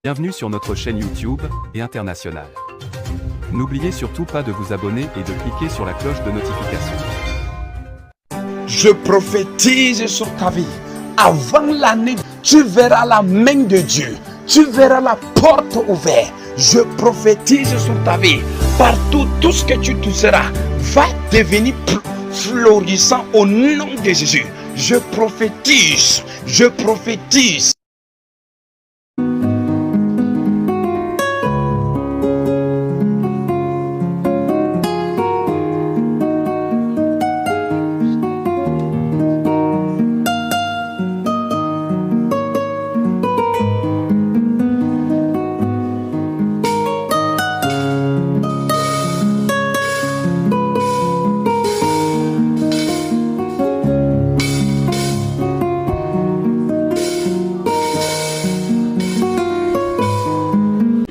Bienvenue sur notre chaîne YouTube et internationale. N'oubliez surtout pas de vous abonner et de cliquer sur la cloche de notification. Je prophétise sur ta vie. Avant l'année, tu verras la main de Dieu. Tu verras la porte ouverte. Je prophétise sur ta vie. Partout, tout ce que tu toucheras va devenir florissant au nom de Jésus. Je prophétise. Je prophétise.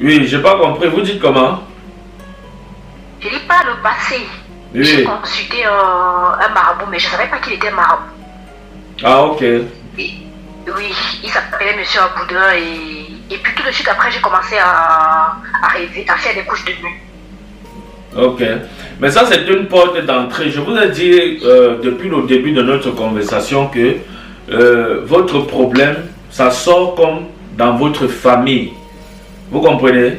Oui, j'ai pas compris. Vous dites comment? Je dis pas le passé. Oui. J'ai consulté un marabout, mais je savais pas qu'il était marabout. Ah, ok. Oui, il s'appelait Monsieur Aboudin et puis tout de suite après j'ai commencé à rêver, à faire des couches de nuit. Ok. Mais ça, c'est une porte d'entrée. Je vous ai dit depuis le début de notre conversation que votre problème, ça sort comme dans votre famille. Vous comprenez?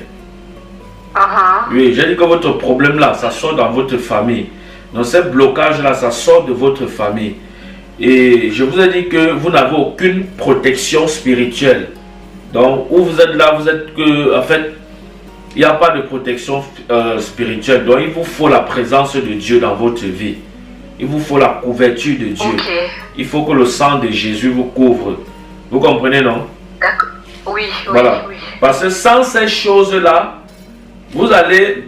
Oui, j'ai dit que votre problème là, ça sort dans votre famille. Donc, ce blocage là, ça sort de votre famille. Et je vous ai dit que vous n'avez aucune protection spirituelle. Donc, où vous êtes là, vous êtes que, en fait, il n'y a pas de protection spirituelle. Donc, il vous faut la présence de Dieu dans votre vie. Il vous faut la couverture de Dieu. Okay. Il faut que le sang de Jésus vous couvre. Vous comprenez, non? D'accord. Oui, voilà. Oui. Parce que sans ces choses-là, vous allez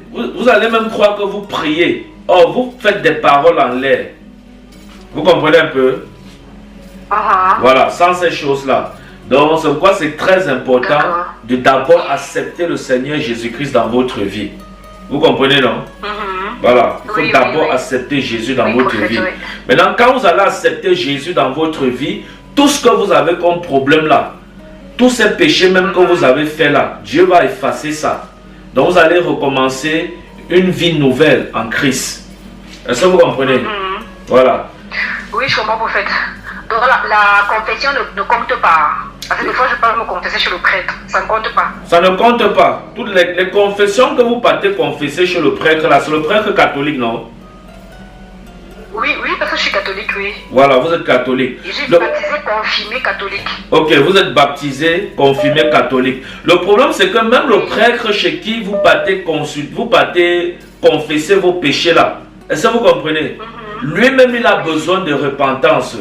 même croire que vous priez. Or, vous faites des paroles en l'air. Vous comprenez un peu? Voilà, sans ces choses-là. Donc, c'est pourquoi c'est très important de d'abord accepter le Seigneur Jésus-Christ dans votre vie. Vous comprenez, non? Voilà, il faut d'abord accepter Jésus dans votre vie. Maintenant, quand vous allez accepter Jésus dans votre vie, tout ce que vous avez comme problème là, tous ces péchés même que vous avez fait là, Dieu va effacer ça. Donc vous allez recommencer une vie nouvelle en Christ. Est-ce que vous comprenez? Voilà. Oui, je comprends, prophète. Donc la confession ne compte pas. Parce que des fois je peux me confesser chez le prêtre. Ça ne compte pas. Ça ne compte pas. Toutes les confessions que vous partez confesser chez le prêtre là, c'est le prêtre catholique, non? Oui, parce que je suis catholique, oui. Voilà, vous êtes catholique. Et je suis baptisé, confirmé catholique. Ok, vous êtes baptisé, confirmé catholique. Le problème, c'est que même le prêtre chez qui vous partez confesser vos péchés là, est-ce que vous comprenez? Lui-même, il a besoin de repentance.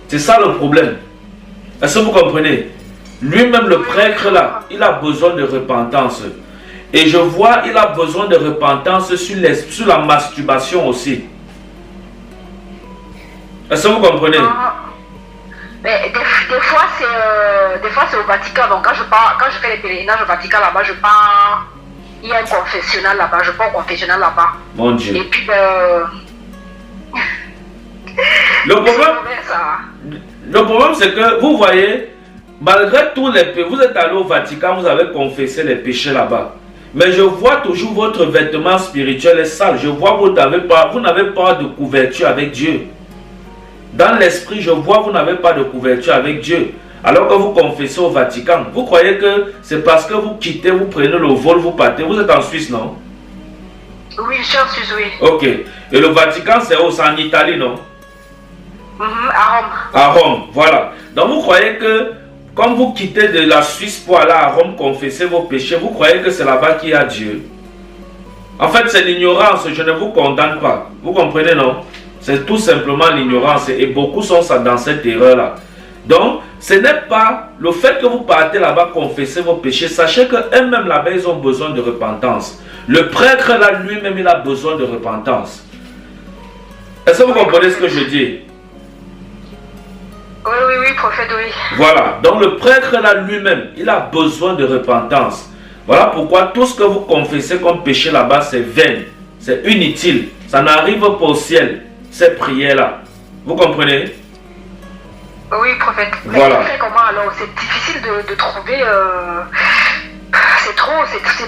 C'est ça le problème. Est-ce que vous comprenez? Lui-même, le prêtre là, il a besoin de repentance. Et je vois, il a besoin de repentance sur la masturbation aussi. Est-ce que vous comprenez? Mais des fois c'est au Vatican. Donc quand je fais les pèlerinages au Vatican là-bas, je pars. Il y a un confessionnal là-bas, je pars au confessionnal là-bas. Mon Dieu. Et puis le problème c'est que vous voyez, malgré tous les péchés, vous êtes allé au Vatican, vous avez confessé les péchés là-bas. Mais je vois toujours votre vêtement spirituel est sale. Je vois que vous n'avez pas de couverture avec Dieu. Dans l'esprit, je vois que vous n'avez pas de couverture avec Dieu. Alors que vous confessez au Vatican. Vous croyez que c'est parce que vous quittez, vous prenez le vol, vous partez. Vous êtes en Suisse, non? Oui, je suis en Suisse, oui. Ok. Et le Vatican, c'est où? C'est en Italie, non? À Rome. À Rome, voilà. Donc vous croyez que, comme vous quittez de la Suisse pour aller à Rome confesser vos péchés, vous croyez que c'est là-bas qu'il y a Dieu? En fait, c'est l'ignorance. Je ne vous condamne pas. Vous comprenez, non? C'est tout simplement l'ignorance et beaucoup sont dans cette erreur-là. Donc, ce n'est pas le fait que vous partez là-bas confesser vos péchés. Sachez qu'eux-mêmes là-bas, ils ont besoin de repentance. Le prêtre là, lui-même, il a besoin de repentance. Est-ce que vous comprenez ce que je dis? Oui, prophète, oui. Voilà. Donc, le prêtre là, lui-même, il a besoin de repentance. Voilà pourquoi tout ce que vous confessez comme péché là-bas, c'est vain. C'est inutile. Ça n'arrive pas au ciel. Ces prières-là. Vous comprenez? Oui, prophète. Voilà. Mais comment alors? C'est difficile de trouver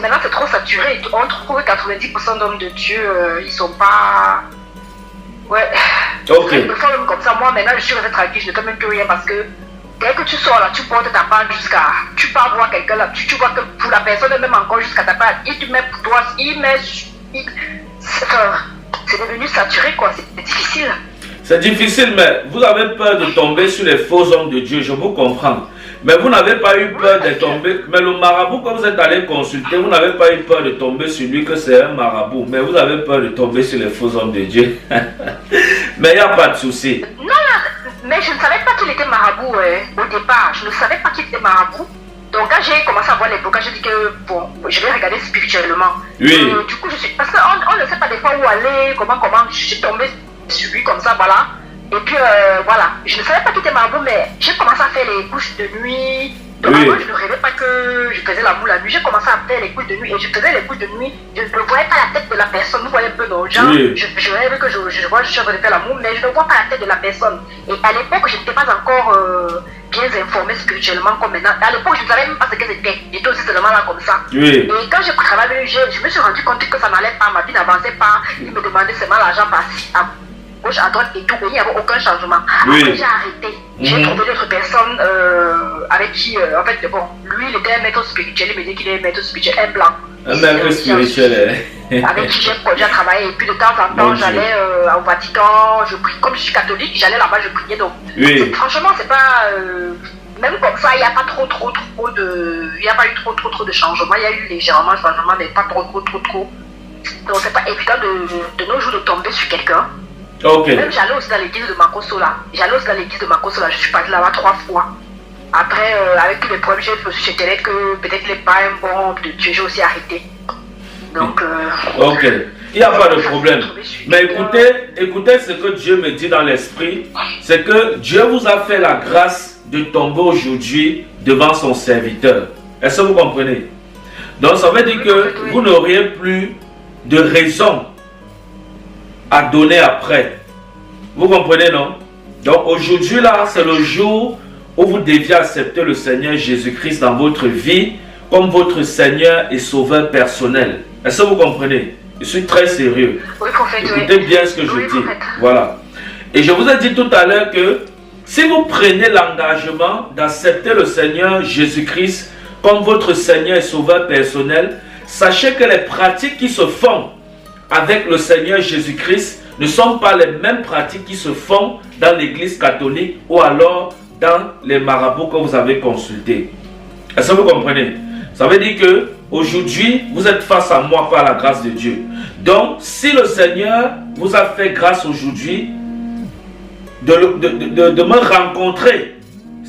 maintenant c'est trop saturé. On trouve que 90% d'hommes de Dieu, ils sont pas... Ouais. Ok. Des fois même comme ça, moi maintenant je suis restée tranquille, je ne fais même plus rien parce que dès que tu sors là, tu portes ta part jusqu'à... Tu pars voir quelqu'un là, tu vois que pour la personne même encore jusqu'à ta part, il te met pour toi, c'est devenu saturé quoi, c'est difficile. C'est difficile, mais vous avez peur de tomber sur les faux hommes de Dieu, je vous comprends. Mais vous n'avez pas eu peur de tomber. Mais le marabout, quand vous êtes allé consulter, vous n'avez pas eu peur de tomber sur lui que c'est un marabout. Mais vous avez peur de tomber sur les faux hommes de Dieu. Mais il n'y a pas de souci. Non, mais je ne savais pas qu'il était marabout au départ. Je ne savais pas qu'il était marabout. Donc quand j'ai commencé à voir les bouquins, j'ai dit que bon, je vais regarder spirituellement. Oui. Du coup, parce qu'on ne sait pas des fois où aller, comment. Je suis tombée sur lui comme ça, voilà. Et puis voilà, je ne savais pas qu'il était marabout, mais j'ai commencé à faire les couches de nuit. Donc Oui. avant, je ne rêvais pas que je faisais l'amour la nuit. J'ai commencé à faire les couches de nuit et je faisais les couches de nuit. Je ne voyais pas la tête de la personne. Vous voyez un peu dans le genre. Oui. Je rêve que je vois, je suis en train de faire l'amour, mais je ne vois pas la tête de la personne. Et à l'époque, je n'étais pas encore bien informée spirituellement comme maintenant. À l'époque, je ne savais même pas ce que c'était. J'étais aussi seulement là comme ça. Oui. Et quand j'ai travaillé, je me suis rendu compte que ça n'allait pas, ma vie n'avançait pas. Il me demandait seulement l'argent par-ci, à gauche, à droite et tout, et il n'y avait aucun changement. Oui. Après, j'ai arrêté. J'ai trouvé d'autres personnes avec qui, en fait, bon, lui, il était un maître spirituel, il me dit qu'il est un maître spirituel, un blanc. Un maître spirituel. Avec qui j'ai produit à travailler, et puis de temps en temps, j'allais au Vatican, je prie, comme je suis catholique, j'allais là-bas, je priais, donc Oui. franchement, c'est pas... même comme ça, il n'y a pas trop de... Il n'y a pas eu trop de changements, il y a eu légèrement changement, mais pas trop. Donc c'est pas évident de nos jours de tomber sur quelqu'un. Ok. Même j'allais aussi dans l'église de Makosso là. Je suis partie là-bas 3 fois. Après, avec tous les problèmes, je me suis dit que peut-être il n'est pas un bon homme de Dieu, j'ai aussi arrêté. Donc... Ok. Il n'y a pas de problème. Mais écoutez ce que Dieu me dit dans l'esprit. C'est que Dieu vous a fait la grâce de tomber aujourd'hui devant son serviteur. Est-ce que vous comprenez? Donc ça veut dire que vous n'auriez plus de raison à donner après. Vous comprenez, non? Donc aujourd'hui là, c'est le jour où vous deviez accepter le Seigneur Jésus-Christ dans votre vie comme votre Seigneur et Sauveur personnel. Est-ce que vous comprenez? Je suis très sérieux. Oui, prophète, écoutez bien ce que je dis. Voilà. Et je vous ai dit tout à l'heure que si vous prenez l'engagement d'accepter le Seigneur Jésus-Christ comme votre Seigneur et Sauveur personnel, sachez que les pratiques qui se font avec le Seigneur Jésus-Christ ne sont pas les mêmes pratiques qui se font dans l'église catholique ou alors dans les marabouts que vous avez consultés. Est-ce que vous comprenez? Ça veut dire que aujourd'hui, vous êtes face à moi par la grâce de Dieu. Donc, si le Seigneur vous a fait grâce aujourd'hui de me rencontrer,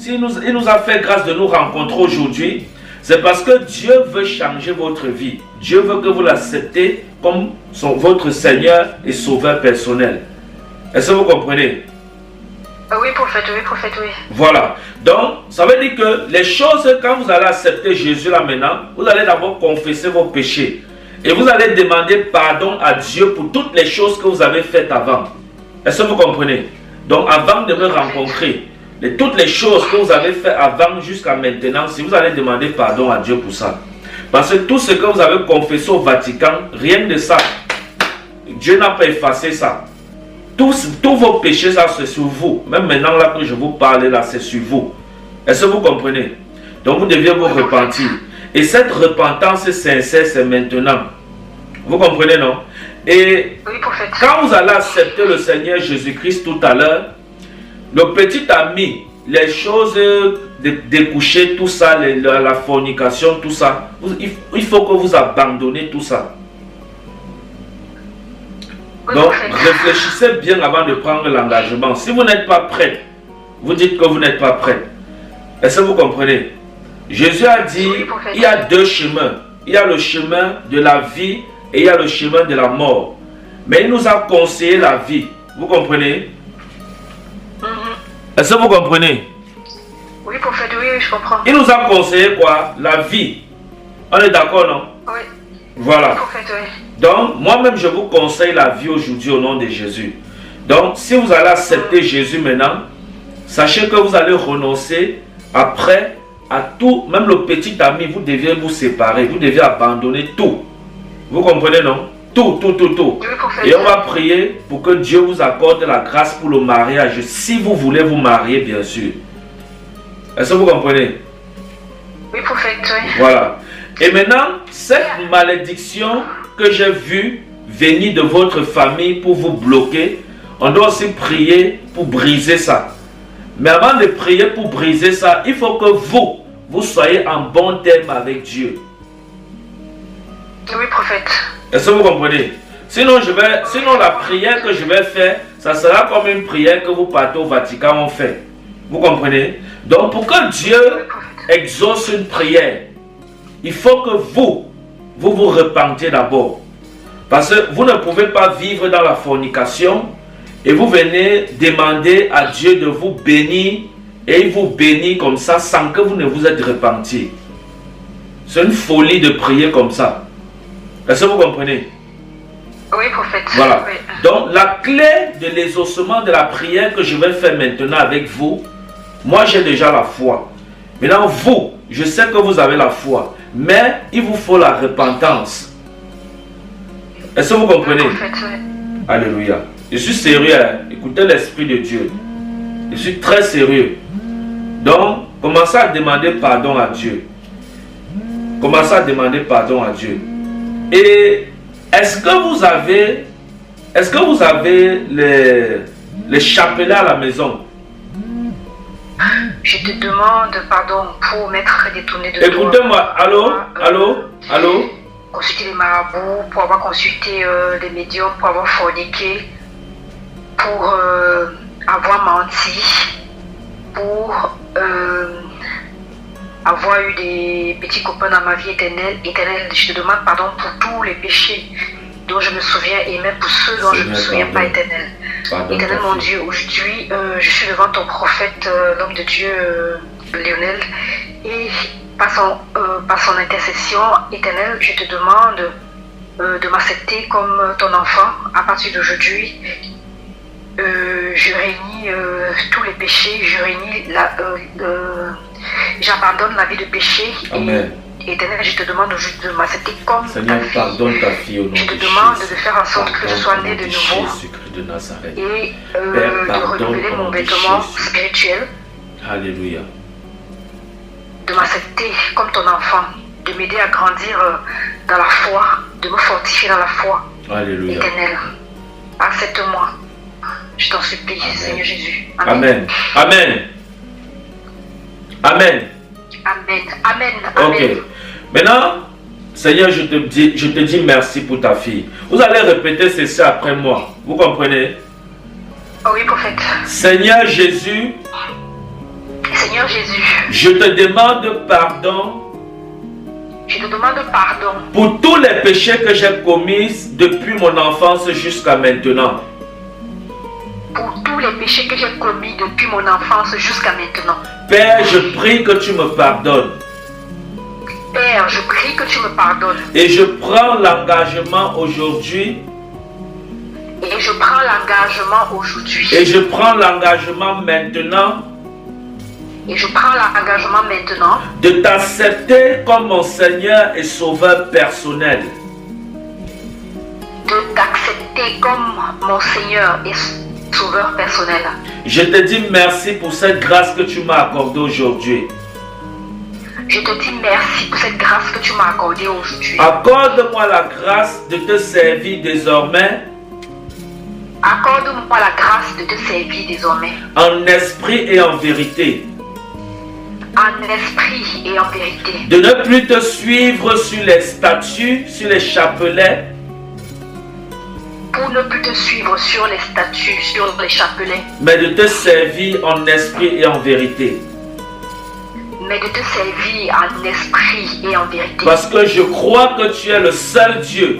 il nous a fait grâce de nous rencontrer aujourd'hui, c'est parce que Dieu veut changer votre vie. Dieu veut que vous l'acceptez comme votre Seigneur et Sauveur personnel. Est-ce que vous comprenez? Oui, prophète, oui. Voilà. Donc, ça veut dire que les choses, quand vous allez accepter Jésus là maintenant, vous allez d'abord confesser vos péchés. Et vous allez demander pardon à Dieu pour toutes les choses que vous avez faites avant. Est-ce que vous comprenez? Donc, avant de me rencontrer, toutes les choses que vous avez faites avant jusqu'à maintenant, si vous allez demander pardon à Dieu pour ça. Parce que tout ce que vous avez confessé au Vatican, rien de ça. Dieu n'a pas effacé ça. Tous vos péchés, ça c'est sur vous. Même maintenant là que je vous parle là, c'est sur vous. Est-ce que vous comprenez? Donc vous deviez vous repentir. Et cette repentance sincère, c'est maintenant. Vous comprenez, non? Et quand vous allez accepter le Seigneur Jésus-Christ tout à l'heure, le petit ami, les choses de coucher, tout ça, la fornication, tout ça, il faut que vous abandonnez tout ça. Donc, réfléchissez bien avant de prendre l'engagement. Si vous n'êtes pas prêt, vous dites que vous n'êtes pas prêt. Est-ce que vous comprenez? Jésus a dit, il y a 2 chemins. Il y a le chemin de la vie et il y a le chemin de la mort. Mais il nous a conseillé la vie. Vous comprenez? Est-ce que vous comprenez? Oui, prophète, oui, je comprends. Il nous a conseillé quoi? La vie. On est d'accord, non? Oui. Voilà. Oui, prophète, oui. Donc, moi-même, je vous conseille la vie aujourd'hui au nom de Jésus. Donc, si vous allez accepter Jésus maintenant, sachez que vous allez renoncer après à tout, même le petit ami, vous deviez vous séparer, vous deviez abandonner tout. Vous comprenez, non? Tout. Et on va prier pour que Dieu vous accorde la grâce pour le mariage, si vous voulez vous marier, bien sûr. Est-ce que vous comprenez? Oui, prophète, oui. Voilà. Et maintenant, cette malédiction que j'ai vue venir de votre famille pour vous bloquer, on doit aussi prier pour briser ça. Mais avant de prier pour briser ça, il faut que vous soyez en bon terme avec Dieu. Oui, prophète. Est-ce que vous comprenez? Sinon la prière que je vais faire, ça sera comme une prière que vous partez au Vatican ont fait. Vous comprenez? Donc pour que Dieu exauce une prière, il faut que vous vous repentiez d'abord. Parce que vous ne pouvez pas vivre dans la fornication et vous venez demander à Dieu de vous bénir et il vous bénit comme ça sans que vous ne vous êtes repenti. C'est une folie de prier comme ça. Est-ce que vous comprenez? Oui, prophète. Voilà. Oui. Donc la clé de l'exaucement de la prière que je vais faire maintenant avec vous, moi j'ai déjà la foi. Maintenant vous, je sais que vous avez la foi, mais il vous faut la repentance. Est-ce que vous comprenez? Oui, prophète, oui. Alléluia. Je suis sérieux, hein? Écoutez l'Esprit de Dieu. Je suis très sérieux. Donc, commencez à demander pardon à Dieu. Commencez à demander pardon à Dieu. Et est-ce que vous avez les chapelets à la maison? Je te demande pardon pour m'être détourné de toi. Écoutez-moi, allô? Consulter les marabouts, pour avoir consulté les médiums, pour avoir forniqué, pour avoir menti, pour avoir eu des petits copains dans ma vie éternelle. Je te demande pardon pour tous les péchés dont je me souviens et même pour ceux dont je ne me souviens pas, éternel. Éternel mon Dieu, aujourd'hui je suis devant ton prophète, l'homme de Dieu, Lionel, et par son intercession, éternel, je te demande de m'accepter comme ton enfant. À partir d'aujourd'hui, je réunis tous les péchés, j'abandonne la vie de péché. Amen. Et éternel, je te demande aujourd'hui de m'accepter comme Seigneur, ta fille. pardonne ta fille au nom de Je Jésus. te demande de faire en sorte que je sois né de nouveau Jésus-Christ de Nazareth. et Père, de pardonne renouveler au nom mon de vêtement Jésus. spirituel, Alléluia. de m'accepter comme ton enfant, de m'aider à grandir dans la foi, de me fortifier dans la foi. Alléluia. Éternel, accepte-moi. Je t'en supplie, Amen. Seigneur Jésus. Amen. Amen. Amen. Amen. Amen. Amen. Ok. Maintenant, Seigneur, je te dis merci pour ta fille. Vous allez répéter ceci après moi. Vous comprenez? Oh oui, prophète. Seigneur Jésus, Seigneur Jésus, je te demande pardon je te demande pardon pour tous les péchés que j'ai commis depuis mon enfance jusqu'à maintenant. pour tous les péchés que j'ai commis depuis mon enfance jusqu'à maintenant. Père, je prie que tu me pardonnes. Père, je prie que tu me pardonnes. Et je prends l'engagement aujourd'hui. Et je prends l'engagement aujourd'hui. Et je prends l'engagement maintenant Et je prends l'engagement maintenant de t'accepter comme mon Seigneur et Sauveur personnel. de t'accepter comme mon Seigneur et Sauveur personnel. Je te dis merci pour cette grâce que tu m'as accordée aujourd'hui. Je te dis merci pour cette grâce que tu m'as accordée aujourd'hui. Accorde-moi la grâce de te servir désormais Accorde-moi la grâce de te servir désormais, en esprit et en vérité. en esprit et en vérité. De ne plus te suivre sur les statues, sur les chapelets, Pour ne plus te suivre sur les statues, sur les chapelets, mais de te servir en esprit et en vérité. mais de te servir en esprit et en vérité. Parce que je crois que tu es le seul Dieu.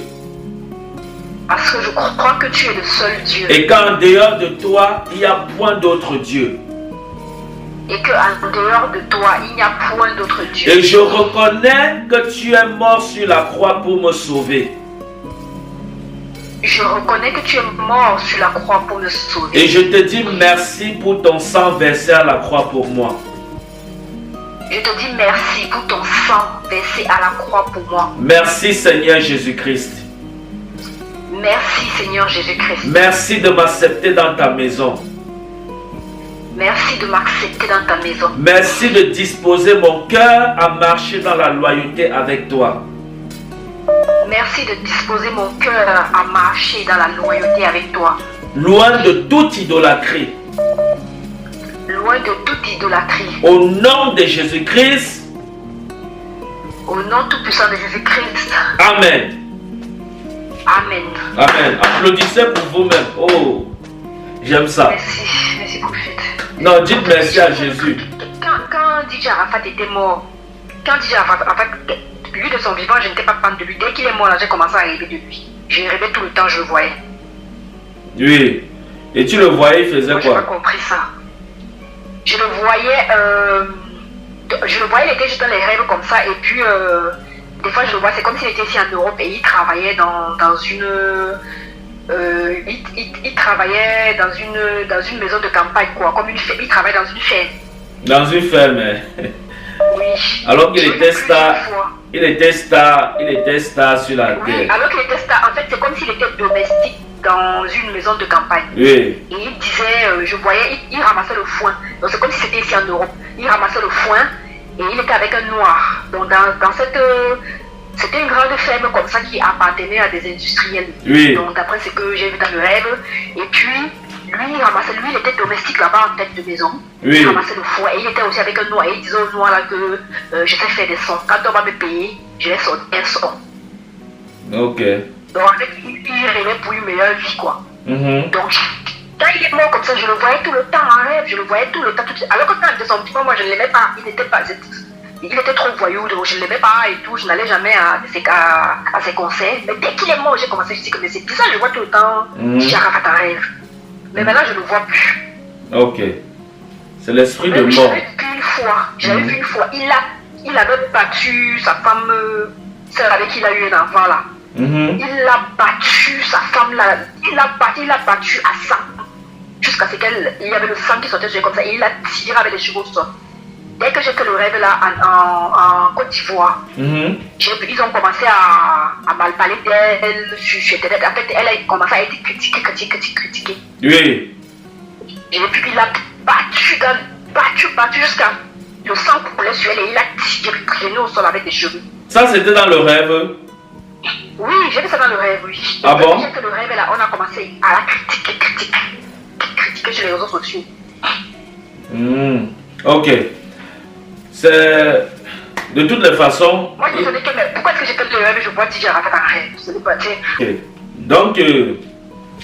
Parce que je crois que tu es le seul Dieu. Et qu'en dehors de toi, il n'y a point d'autre Dieu. Et qu'en dehors de toi, il n'y a point d'autre Dieu. Et je reconnais que tu es mort sur la croix pour me sauver. Je reconnais que tu es mort sur la croix pour me sauver. Et je te dis merci pour ton sang versé à la croix pour moi. Je te dis merci pour ton sang versé à la croix pour moi. Merci Seigneur Jésus-Christ. Merci Seigneur Jésus-Christ. Merci de m'accepter dans ta maison. Merci de m'accepter dans ta maison. Merci de disposer mon cœur à marcher dans la loyauté avec toi. Merci de disposer mon cœur à marcher dans la loyauté avec toi. Loin de toute idolâtrie. Loin de toute idolâtrie. Au nom de Jésus-Christ. Au nom tout-puissant de Jésus-Christ. Amen. Amen. Amen. Applaudissez pour vous-même. Oh, j'aime ça. Merci. Merci prophète. Non, dites merci à Jésus. Quand DJ Arafat était mort, quand DJ Arafat, en fait, lui de son vivant, je n'étais pas fan de lui. Dès qu'il est mort, là, j'ai commencé à rêver de lui. Je rêvais tout le temps, je le voyais. Oui. Et tu le voyais, il faisait Moi, quoi? j'ai pas compris ça. Je le voyais, il était juste dans les rêves comme ça. Et puis, des fois, je le vois, c'est comme s'il était ici en Europe et il travaillait dans une... il travaillait dans une maison de campagne, quoi. Comme il travaillait dans une ferme. Dans une ferme. Oui. Alors qu'il était star. Il était star sur la terre. Oui, alors qu'il était star. En fait, c'est comme s'il était domestique dans une maison de campagne. Oui. Et il disait, je voyais, il ramassait le foin. Donc c'est comme si c'était ici en Europe. Il ramassait le foin et il était avec un noir. Donc dans cette... c'était une grande ferme comme ça qui appartenait à des industriels. Oui. Donc d'après ce que j'ai vu dans le rêve. Et puis, lui, il était domestique là-bas en tête de maison. Oui. Il ramassait le foin et il était aussi avec un noir. Et il disait au noir là que je sais faire des sons. Quand on va me payer, je vais sortir un son. Ok. Donc en fait, il rêvait pour une meilleure vie, quoi. Donc, quand il est mort comme ça, je le voyais tout le temps en rêve, je le voyais tout le temps. Alors que quand il était son petit moi, je ne l'aimais pas. Il était trop voyou, donc je ne l'aimais pas et tout. Je n'allais jamais à ses concerts. Mais dès qu'il est mort, j'ai commencé à dire que mais c'est bizarre, je le vois tout le temps. J'ai Arafat en rêve. Mais maintenant, je ne le vois plus. Ok. C'est l'esprit de mort. J'avais vu une fois, il avait battu sa femme, celle avec qui il a eu un enfant là. Il a battu sa femme là, il l'a battu à sang. Jusqu'à ce qu'il y avait le sang qui sortait sur elle comme ça et il a tiré avec les cheveux au sol. Dès que j'ai fait le rêve là en Côte d'Ivoire, ils ont commencé à mal parler d'elle sur Internet. En fait, elle a commencé à être critiquée. Oui. Et puis il a battu jusqu'à le sang coulait sur elle et il a tiré au sol avec des cheveux. Ça c'était dans le rêve? Oui, j'ai vu ça dans le rêve, oui. Ah bon? J'ai fait le rêve là, on a commencé à la critiquer sur les réseaux sociaux. Ok. C'est... De toutes les façons... Moi je me disais que, mais pourquoi est-ce que j'ai fait le rêve et je vois DJ Arafat en rêve? Ce n'est pas dire. Okay. Donc,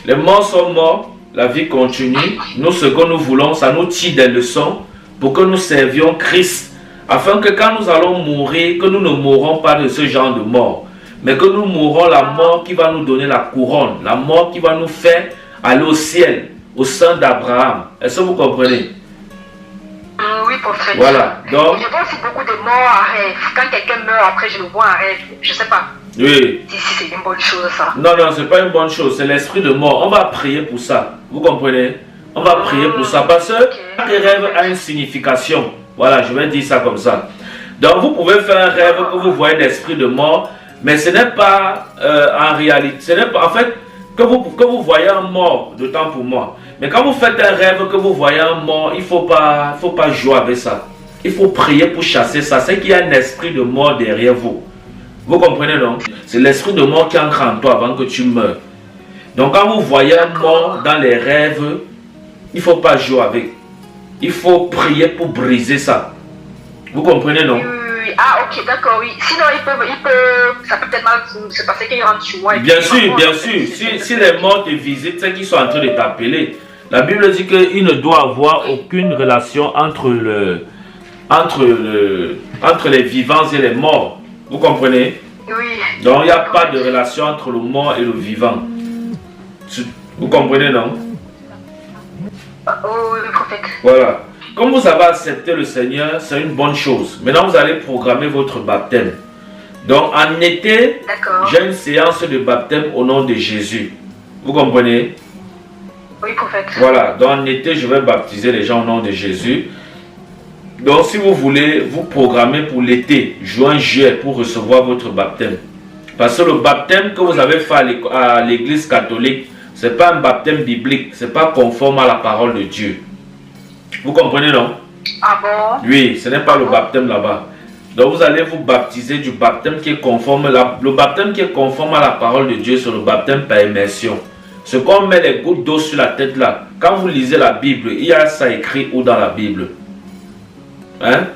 les morts sont morts, la vie continue. Nous, ce que nous voulons, ça nous tire des leçons pour que nous servions Christ. Afin que quand nous allons mourir, que nous ne mourrons pas de ce genre de mort. Mais que nous mourrons la mort qui va nous donner la couronne. La mort qui va nous faire aller au ciel, au sein d'Abraham. Est-ce que vous comprenez? Oui, prophète. Voilà. Donc, je vois aussi beaucoup de morts en rêve. Quand quelqu'un meurt, après je le vois en rêve. Je sais pas. Oui. Si c'est une bonne chose ça. Non, c'est pas une bonne chose. C'est l'esprit de mort. On va prier pour ça. Vous comprenez? On va prier pour ça. Parce que chaque rêve a une signification. Voilà, je vais dire ça comme ça. Donc, vous pouvez faire un rêve que vous voyez l'esprit de mort. Mais ce n'est pas en réalité. Ce n'est pas, en fait, que vous voyez un mort, de temps pour moi. Mais quand vous faites un rêve que vous voyez un mort, il ne faut pas jouer avec ça. Il faut prier pour chasser ça. C'est qu'il y a un esprit de mort derrière vous. Vous comprenez, non? C'est l'esprit de mort qui entre en toi avant que tu meurs. Donc quand vous voyez un mort dans les rêves, il ne faut pas jouer avec. Il faut prier pour briser ça. Vous comprenez, non? Ah ok, d'accord, oui. Sinon, ça peut peut-être mal se passer qu'il rentre sur moi. Bien sûr, bien sûr. Si les morts te visitent, c'est qu'ils sont en train de t'appeler. La Bible dit qu'il ne doit avoir aucune relation entre les vivants et les morts. Vous comprenez? Oui. Donc il n'y a pas de relation entre le mort et le vivant. Vous comprenez, non? Oui, prophète. Voilà. Comme vous avez accepté le Seigneur, c'est une bonne chose. Maintenant, vous allez programmer votre baptême. Donc, en été, j'ai une séance de baptême au nom de Jésus. Vous comprenez? Oui, prophète. Voilà. Donc, en été, je vais baptiser les gens au nom de Jésus. Donc si vous voulez vous programmer pour l'été, juin, juillet, pour recevoir votre baptême. Parce que le baptême que vous avez fait à l'église catholique, ce n'est pas un baptême biblique, ce n'est pas conforme à la parole de Dieu. Vous comprenez, non? Ah bon? Oui, ce n'est pas le baptême là-bas. Donc vous allez vous baptiser du baptême qui est conforme. Le baptême qui est conforme à la parole de Dieu, c'est le baptême par immersion. Ce qu'on met les gouttes d'eau sur la tête là. Quand vous lisez la Bible, il y a ça écrit où dans la Bible? Hein?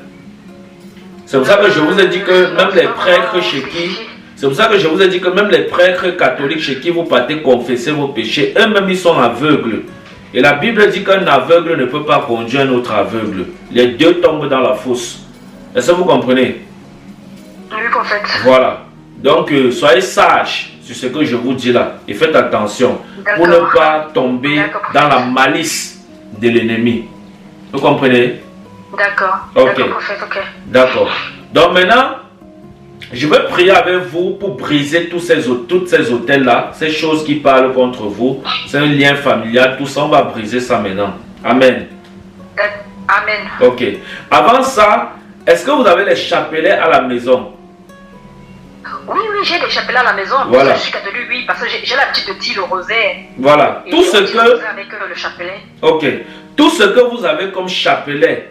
C'est pour ça que je vous ai dit que même les prêtres chez qui... C'est pour ça que je vous ai dit que même les prêtres catholiques chez qui vous partez confesser vos péchés, eux-mêmes ils sont aveugles. Et la Bible dit qu'un aveugle ne peut pas conduire un autre aveugle. Les deux tombent dans la fosse. Est-ce que vous comprenez? Oui, prophète. Voilà. Donc, soyez sages sur ce que je vous dis là. Et faites attention pour ne pas tomber dans la malice de l'ennemi. Vous comprenez? D'accord. Ok. D'accord, prophète, ok. D'accord. Donc maintenant, je vais prier avec vous pour briser toutes ces hôtels-là, ces choses qui parlent contre vous. C'est un lien familial, tout ça, on va briser ça maintenant. Amen. Amen. Ok. Avant ça, est-ce que vous avez les chapelets à la maison? Oui, j'ai des chapelets à la maison. Voilà. Je suis catholique, oui, parce que j'ai l'habitude de dire le rosaire. Voilà. Et Tout ce que... avec le chapelet. Ok. Tout ce que vous avez comme chapelet,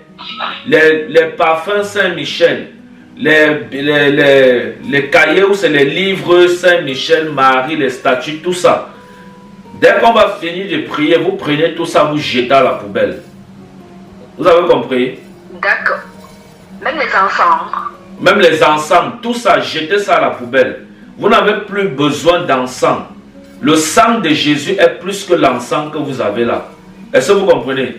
les parfums Saint-Michel, les cahiers où c'est les livres Saint-Michel, Marie, les statues, tout ça. Dès qu'on va finir de prier, vous prenez tout ça, vous jetez à la poubelle. Vous avez compris? D'accord. Même les enfants. Même les encens, tout ça, jetez ça à la poubelle. Vous n'avez plus besoin d'encens. Le sang de Jésus est plus que l'encens que vous avez là. Est-ce que vous comprenez?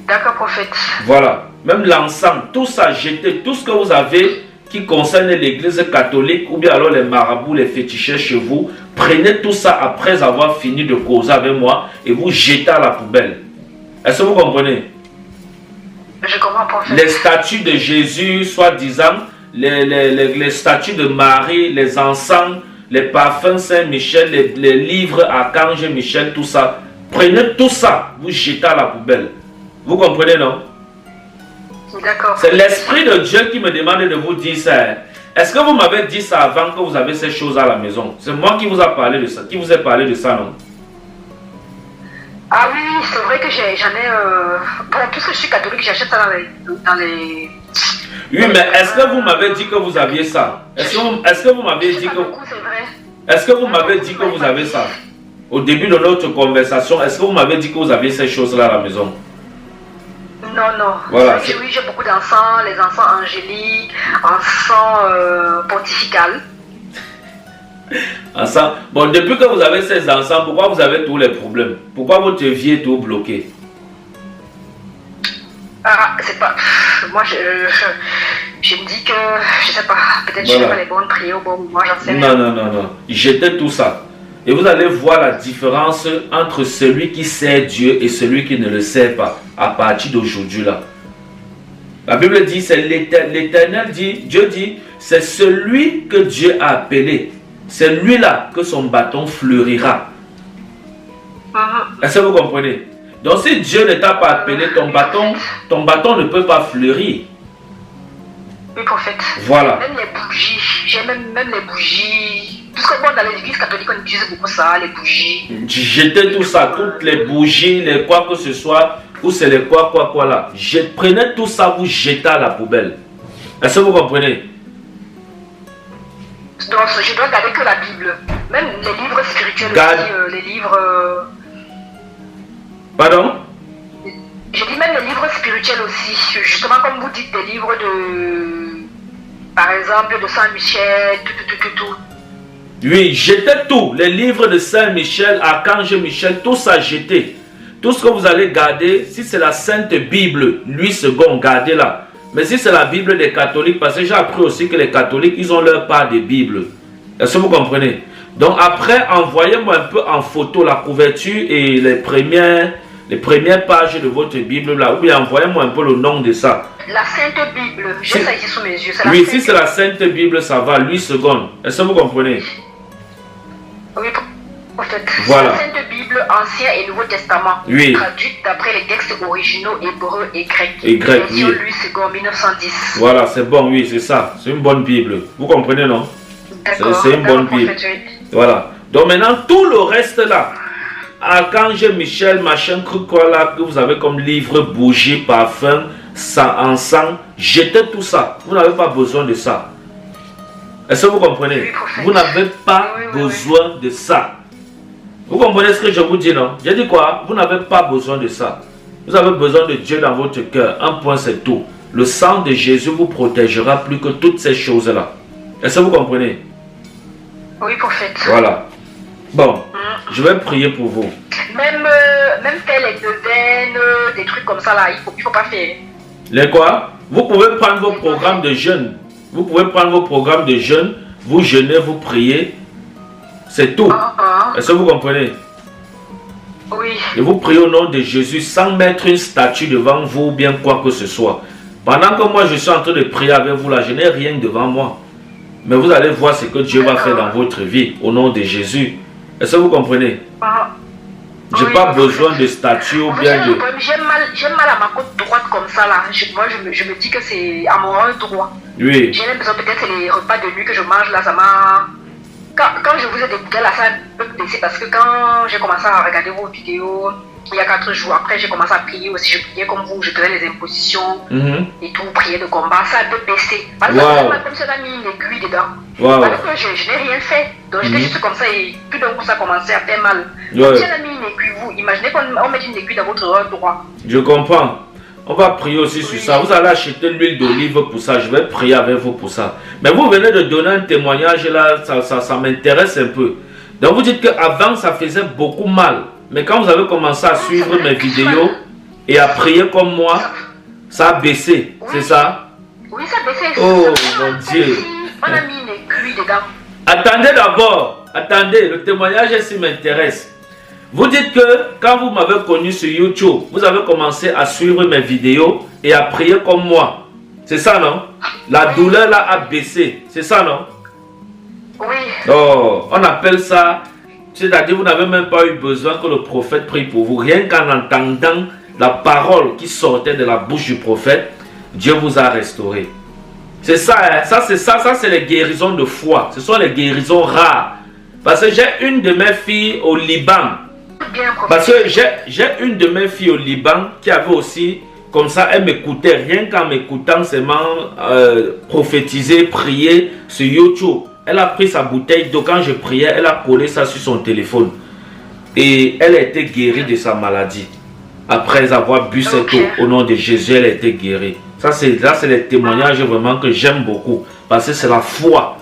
D'accord, prophète. Voilà. Même l'encens, tout ça, jetez. Tout ce que vous avez qui concerne l'église catholique ou bien alors les marabouts, les féticheurs chez vous, prenez tout ça après avoir fini de causer avec moi et vous jetez à la poubelle. Est-ce que vous comprenez? Je comprends, prophète. Les statues de Jésus, soi-disant, les statues de Marie, les encens, les parfums Saint-Michel, les livres Archange Michel, tout ça. Prenez tout ça, vous jetez à la poubelle. Vous comprenez, non? D'accord. C'est l'Esprit de Dieu qui me demande de vous dire ça. Est-ce que vous m'avez dit ça avant que vous avez ces choses à la maison? C'est moi qui vous a parlé de ça, qui vous ai parlé de ça, non? Ah oui, c'est vrai que j'en ai... Bon, puisque je suis catholique, j'achète ça dans les... Oui, mais est-ce que vous m'avez dit que vous aviez ça? Est-ce que vous m'avez dit que... Est-ce que vous m'avez dit que vous avez ça? Au début de notre conversation, est-ce que vous m'avez dit que vous aviez ces choses-là à la maison? Non. Voilà. Oui, j'ai beaucoup d'encens, les encens angéliques, encens pontifical. Encens. Bon, depuis que vous avez ces encens, pourquoi vous avez tous les problèmes? Pourquoi votre vie est tout bloquée? Ah, c'est pas... Moi, je me dis que... Je sais pas, peut-être Voilà. je fais pas les bonnes prières au bon moment, j'en sais rien. Non. Jetez tout ça. Et vous allez voir la différence entre celui qui sait Dieu et celui qui ne le sait pas à partir d'aujourd'hui là. La Bible dit, c'est l'Éternel dit, Dieu dit, c'est celui que Dieu a appelé. C'est lui là que son bâton fleurira. Est-ce que vous comprenez? Donc si Dieu ne t'a pas appelé, ton bâton ne peut pas fleurir. Oui, prophète. Voilà. Même les bougies, j'ai même les bougies. Puisque bon, dans l'église catholique, on utilise beaucoup ça, les bougies. Jetez tout ça, toutes les bougies, les quoi que ce soit, ou c'est les quoi là. Prenez tout ça, vous jetez à la poubelle. Est-ce que vous comprenez? Donc, je dois garder que la Bible. Même les livres spirituels aussi, les livres... Pardon? Je dis même les livres spirituels aussi. Justement, comme vous dites, des livres de... Par exemple, de Saint-Michel, tout. Oui, jetez tout. Les livres de Saint-Michel, Archange Michel, tout ça, jetez. Tout ce que vous allez garder, si c'est la Sainte Bible, Louis II, gardez-la. Mais si c'est la Bible des catholiques, parce que j'ai appris aussi que les catholiques, ils ont leur part des Bibles. Est-ce que vous comprenez? Donc après, envoyez-moi un peu en photo la couverture et les premières pages de votre Bible là, ou bien envoyez-moi un peu le nom de ça. La Sainte Bible, j'ai ça ici sous mes yeux. Oui, si c'est la Sainte Bible, ça va, Louis II. Est-ce que vous comprenez? Oui, prophète. Voilà. La Sainte Bible, Ancien et Nouveau Testament. Oui. Traduite d'après les textes originaux hébreux et grecs. Et grec, Version oui. Louis II, 1910. Voilà, c'est bon, oui, c'est ça. C'est une bonne Bible. Vous comprenez, non? D'accord. C'est une bonne Bible. Prophète, oui. Voilà. Donc maintenant, tout le reste là, Archange Michel, machin, truc quoi là, que vous avez comme livre, bougie, parfum, sang, encens, jetez tout ça. Vous n'avez pas besoin de ça. Est-ce que vous comprenez? Oui, prophète. Vous n'avez pas Oui, oui, oui. besoin de ça. Vous comprenez ce que je vous dis, non? J'ai dit quoi? Vous n'avez pas besoin de ça. Vous avez besoin de Dieu dans votre cœur. Un point, c'est tout. Le sang de Jésus vous protégera plus que toutes ces choses-là. Est-ce que vous comprenez? Oui, prophète. Voilà. Bon, je vais prier pour vous. Même faire les neuvaines, des trucs comme ça là, il faut pas faire. Les quoi? Vous pouvez prendre vos programmes de jeûne. Vous pouvez prendre vos programmes de jeûne. Vous jeûnez, vous priez. C'est tout. Est-ce que vous comprenez? Oui. Et vous priez au nom de Jésus sans mettre une statue devant vous ou bien quoi que ce soit. Pendant que moi je suis en train de prier avec vous là, je n'ai rien devant moi. Mais vous allez voir ce que Dieu va faire dans votre vie au nom de Jésus. Est-ce que vous comprenez? J'ai Oui, pas besoin de statue ou bien de... J'ai mal à ma côte droite comme ça là. Moi je me dis que c'est à mon œil droit. Oui. J'ai l'impression peut-être c'est les repas de nuit que je mange là, ça m'a... Quand je vous ai écouté là, ça a un peu baissé parce que quand j'ai commencé à regarder vos vidéos, il y a 4 jours, après j'ai commencé à prier aussi, je priais comme vous, je faisais les impositions et tout, prier de combat, ça a un peu baissé. Parce que comme ça a mis une aiguille dedans. Parce que je n'ai rien fait, donc j'étais juste comme ça et tout d'un coup ça commençait à faire mal. Donc si elle a mis une aiguille, vous imaginez qu'on mette une aiguille dans votre œil droit. Je comprends. On va prier aussi sur ça. Vous allez acheter l'huile d'olive pour ça. Je vais prier avec vous pour ça. Mais vous venez de donner un témoignage là, ça m'intéresse un peu. Donc vous dites qu'avant ça faisait beaucoup mal. Mais quand vous avez commencé à suivre mes vidéos et à prier comme moi, ça a baissé. C'est ça? Oui, ça a baissé. Oh mon Dieu. On a mis une aiguille dedans. Attendez d'abord. Attendez, le témoignage ici m'intéresse. Vous dites que quand vous m'avez connu sur YouTube, vous avez commencé à suivre mes vidéos et à prier comme moi. C'est ça, non? La douleur là a baissé. C'est ça, non? Oui. Oh, on appelle ça, c'est-à-dire vous n'avez même pas eu besoin que le prophète prie pour vous. Rien qu'en entendant la parole qui sortait de la bouche du prophète, Dieu vous a restauré. C'est ça, hein? Ça c'est les guérisons de foi. Ce sont les guérisons rares. Parce que j'ai une de mes filles au Liban. Parce que j'ai une de mes filles au Liban qui avait aussi, comme ça, elle m'écoutait, rien qu'en m'écoutant seulement prophétiser, prier sur YouTube. Elle a pris sa bouteille d'eau, quand je priais, elle a collé ça sur son téléphone. Et elle a été guérie de sa maladie. Après avoir bu cette eau, au nom de Jésus, elle a été guérie. Ça, c'est les témoignages vraiment que j'aime beaucoup. Parce que c'est la foi.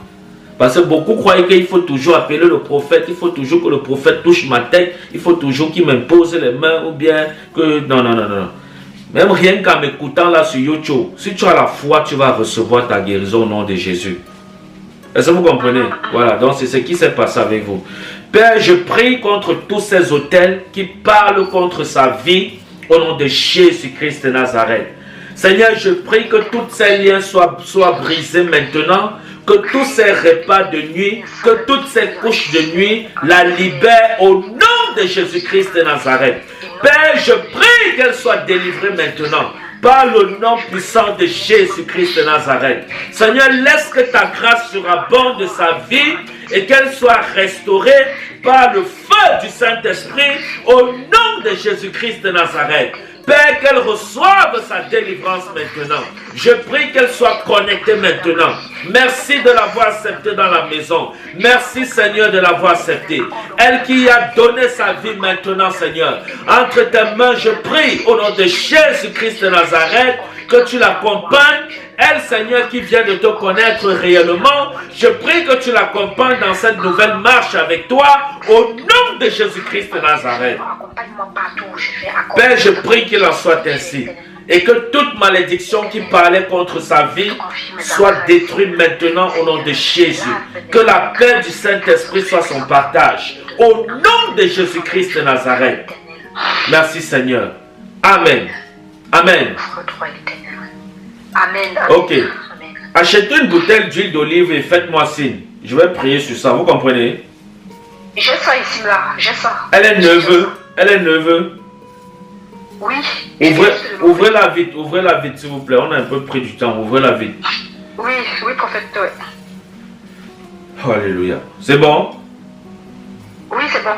Parce que beaucoup croient qu'il faut toujours appeler le prophète, il faut toujours que le prophète touche ma tête, il faut toujours qu'il m'impose les mains ou bien que... Non, non, non, non. Même rien qu'en m'écoutant là sur YouTube, si tu as la foi, tu vas recevoir ta guérison au nom de Jésus. Est-ce que vous comprenez? Voilà, donc c'est ce qui s'est passé avec vous. Père, je prie contre tous ces autels qui parlent contre sa vie au nom de Jésus-Christ de Nazareth. Seigneur, je prie que tous ces liens soient brisés maintenant, que tous ces repas de nuit, que toutes ces couches de nuit la libèrent au nom de Jésus-Christ de Nazareth. Père, je prie qu'elle soit délivrée maintenant par le nom puissant de Jésus-Christ de Nazareth. Seigneur, laisse que ta grâce surabonde de sa vie et qu'elle soit restaurée par le feu du Saint-Esprit au nom de Jésus-Christ de Nazareth. Père, qu'elle reçoive sa délivrance maintenant. Je prie qu'elle soit connectée maintenant. Merci de l'avoir acceptée dans la maison. Merci Seigneur de l'avoir acceptée. Elle qui a donné sa vie maintenant, Seigneur. Entre tes mains, je prie au nom de Jésus-Christ de Nazareth que tu l'accompagnes. Elle, Seigneur, qui vient de te connaître réellement, je prie que tu l'accompagnes dans cette nouvelle marche avec toi, au nom de Jésus-Christ de Nazareth. Père, je prie qu'il en soit ainsi. Et que toute malédiction qui parlait contre sa vie soit détruite maintenant au nom de Jésus. Que la paix du Saint-Esprit soit son partage. Au nom de Jésus-Christ de Nazareth. Merci Seigneur. Amen. Amen. Amen. Ok. Achetez une bouteille d'huile d'olive et faites-moi signe. Je vais prier sur ça. Vous comprenez? J'ai ça ici, là. J'ai ça. Elle est neveu. Elle est neveu. Oui. Ouvrez-la vite, s'il vous plaît. On a un peu pris du temps. Ouvrez-la vite. Oui, prophète, oui. Alléluia. C'est bon? Oui, c'est bon.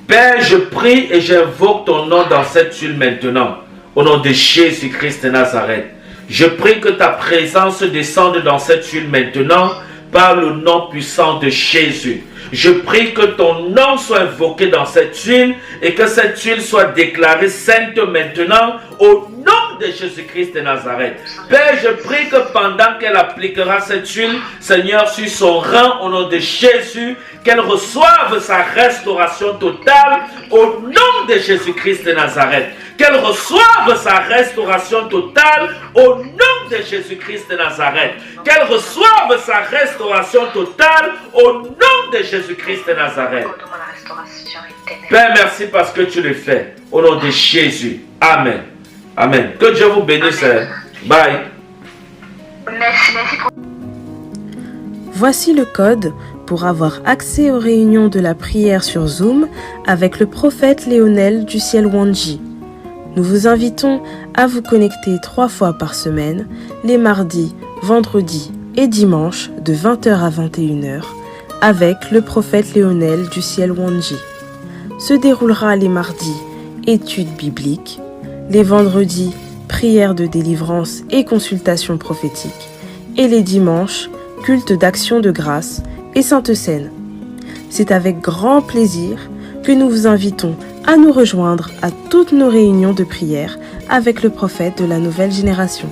Père, je prie et j'invoque ton nom dans cette huile maintenant. Au nom de Jésus-Christ de Nazareth. Je prie que ta présence descende dans cette huile maintenant par le nom puissant de Jésus. Je prie que ton nom soit invoqué dans cette huile et que cette huile soit déclarée sainte maintenant au nom de Jésus-Christ de Nazareth. Père, je prie que pendant qu'elle appliquera cette huile, Seigneur, sur son rang, au nom de Jésus, qu'elle reçoive sa restauration totale au nom de Jésus-Christ de Nazareth. Qu'elle reçoive sa restauration totale au nom de Jésus-Christ de Nazareth. Qu'elle reçoive sa restauration totale au nom de Jésus-Christ de Nazareth. Père, merci parce que tu le fais. Au nom de Jésus. Amen. Amen. Que Dieu vous bénisse. Bye. Merci. Voici le code pour avoir accès aux réunions de la prière sur Zoom avec le prophète Léonel du Ciel Wanji. Nous vous invitons à vous connecter 3 fois par semaine, les mardis, vendredis et dimanches de 20h à 21h, avec le prophète Léonel du Ciel Wanji. Se déroulera les mardis, études bibliques, les vendredis, prières de délivrance et consultations prophétiques, et les dimanches, culte d'action de grâce et Sainte Seine. C'est avec grand plaisir que nous vous invitons à nous rejoindre à toutes nos réunions de prière avec le prophète de la nouvelle génération.